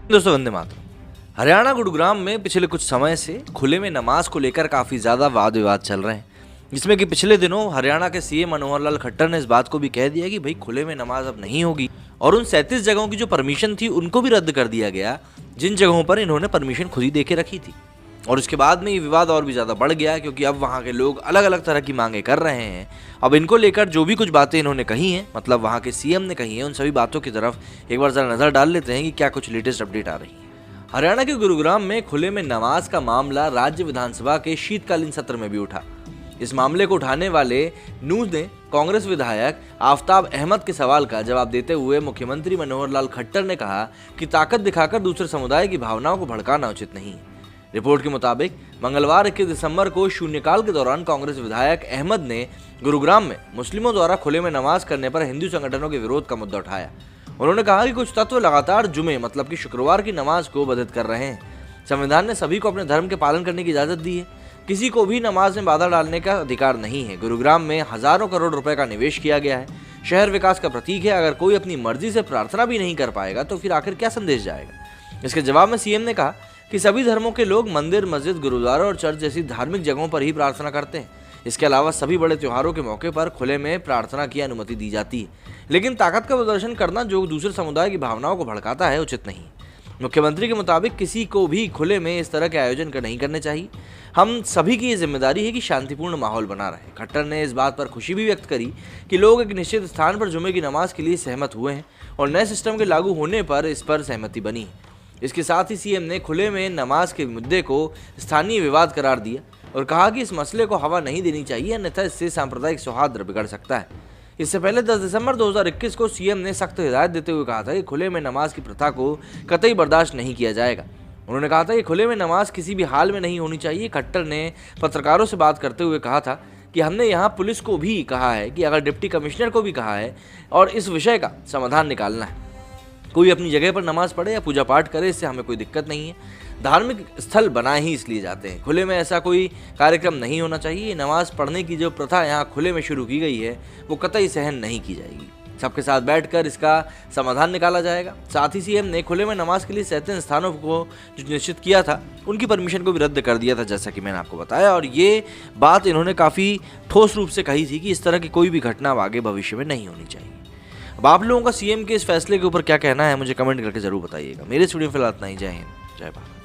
दोस्तों वंदे मातरम। हरियाणा गुरुग्राम में पिछले कुछ समय से खुले में नमाज को लेकर काफी ज्यादा वाद विवाद चल रहे हैं, जिसमें कि पिछले दिनों हरियाणा के सीएम मनोहर लाल खट्टर ने इस बात को भी कह दिया कि भाई खुले में नमाज अब नहीं होगी और उन 37 जगहों की जो परमिशन थी उनको भी रद्द कर दिया गया, जिन जगहों पर इन्होंने परमिशन खुद ही दे के रखी थी। और उसके बाद में ये विवाद और भी ज़्यादा बढ़ गया, क्योंकि अब वहाँ के लोग अलग अलग तरह की मांगे कर रहे हैं। अब इनको लेकर जो भी कुछ बातें इन्होंने कही हैं, मतलब वहाँ के सीएम ने कही हैं, उन सभी बातों की तरफ एक बार ज़रा नज़र डाल लेते हैं कि क्या कुछ लेटेस्ट अपडेट आ रही है। हरियाणा के गुरुग्राम में खुले में नमाज का मामला राज्य विधानसभा के शीतकालीन सत्र में भी उठा। इस मामले को उठाने वाले न्यूज ने कांग्रेस विधायक आफ्ताब अहमद के सवाल का जवाब देते हुए मुख्यमंत्री मनोहर लाल खट्टर ने कहा कि ताकत दिखाकर दूसरे समुदाय की भावनाओं को भड़काना उचित नहीं है। रिपोर्ट के मुताबिक मंगलवार 21 दिसंबर को शून्यकाल के दौरान कांग्रेस विधायक अहमद ने गुरुग्राम में मुस्लिमों द्वारा खुले में नमाज करने पर हिंदू संगठनों के विरोध का मुद्दा उठाया। उन्होंने कहा कि कुछ तत्व लगातार जुमे मतलब कि शुक्रवार की नमाज को बाधित कर रहे हैं। संविधान ने सभी को अपने धर्म के पालन करने की इजाजत दी है, किसी को भी नमाज में बाधा डालने का अधिकार नहीं है। गुरुग्राम में हजारों करोड़ रुपए का निवेश किया गया है, शहर विकास का प्रतीक है। अगर कोई अपनी मर्जी से प्रार्थना भी नहीं कर पाएगा तो फिर आखिर क्या संदेश जाएगा। इसके जवाब में सीएम ने कहा कि सभी धर्मों के लोग मंदिर, मस्जिद, गुरुद्वारा और चर्च जैसी धार्मिक जगहों पर ही प्रार्थना करते हैं। इसके अलावा सभी बड़े त्योहारों के मौके पर खुले में प्रार्थना की अनुमति दी जाती है, लेकिन ताकत का प्रदर्शन करना जो दूसरे समुदाय की भावनाओं को भड़काता है उचित नहीं। मुख्यमंत्री के मुताबिक किसी को भी खुले में इस तरह के आयोजन नहीं करने चाहिए। हम सभी की ये जिम्मेदारी है कि शांतिपूर्ण माहौल बना रहे। खट्टर ने इस बात पर खुशी भी व्यक्त करी कि लोग एक निश्चित स्थान पर जुमे की नमाज के लिए सहमत हुए हैं और नए सिस्टम के लागू होने पर इस पर सहमति बनी है। इसके साथ ही सीएम ने खुले में नमाज के मुद्दे को स्थानीय विवाद करार दिया और कहा कि इस मसले को हवा नहीं देनी चाहिए, अन्यथा इससे सांप्रदायिक सौहार्द बिगड़ सकता है। इससे पहले 10 दिसंबर 2021 को सीएम ने सख्त हिदायत देते हुए कहा था कि खुले में नमाज की प्रथा को कतई बर्दाश्त नहीं किया जाएगा। उन्होंने कहा था कि खुले में नमाज किसी भी हाल में नहीं होनी चाहिए। खट्टर ने पत्रकारों से बात करते हुए कहा था कि हमने यहाँ पुलिस को भी कहा है कि अगर डिप्टी कमिश्नर को भी कहा है और इस विषय का समाधान निकालना है। कोई अपनी जगह पर नमाज पढ़े या पूजा पाठ करे, इससे हमें कोई दिक्कत नहीं है। धार्मिक स्थल बनाए ही इसलिए जाते हैं, खुले में ऐसा कोई कार्यक्रम नहीं होना चाहिए। नमाज पढ़ने की जो प्रथा यहाँ खुले में शुरू की गई है वो कतई सहन नहीं की जाएगी। सबके साथ बैठकर इसका समाधान निकाला जाएगा। साथ ही सीएम ने खुले में नमाज के लिए 37 स्थानों को जो निश्चित किया था उनकी परमिशन को भी रद्द कर दिया था, जैसा कि मैंने आपको बताया। और ये बात इन्होंने काफ़ी ठोस रूप से कही थी कि इस तरह की कोई भी घटना आगे भविष्य में नहीं होनी चाहिए। अब आप लोगों का सीएम के इस फैसले के ऊपर क्या कहना है मुझे कमेंट करके जरूर बताइएगा। मेरे इस वीडियो में फिलहाल इतना ही। जय हिंद, जय भारत।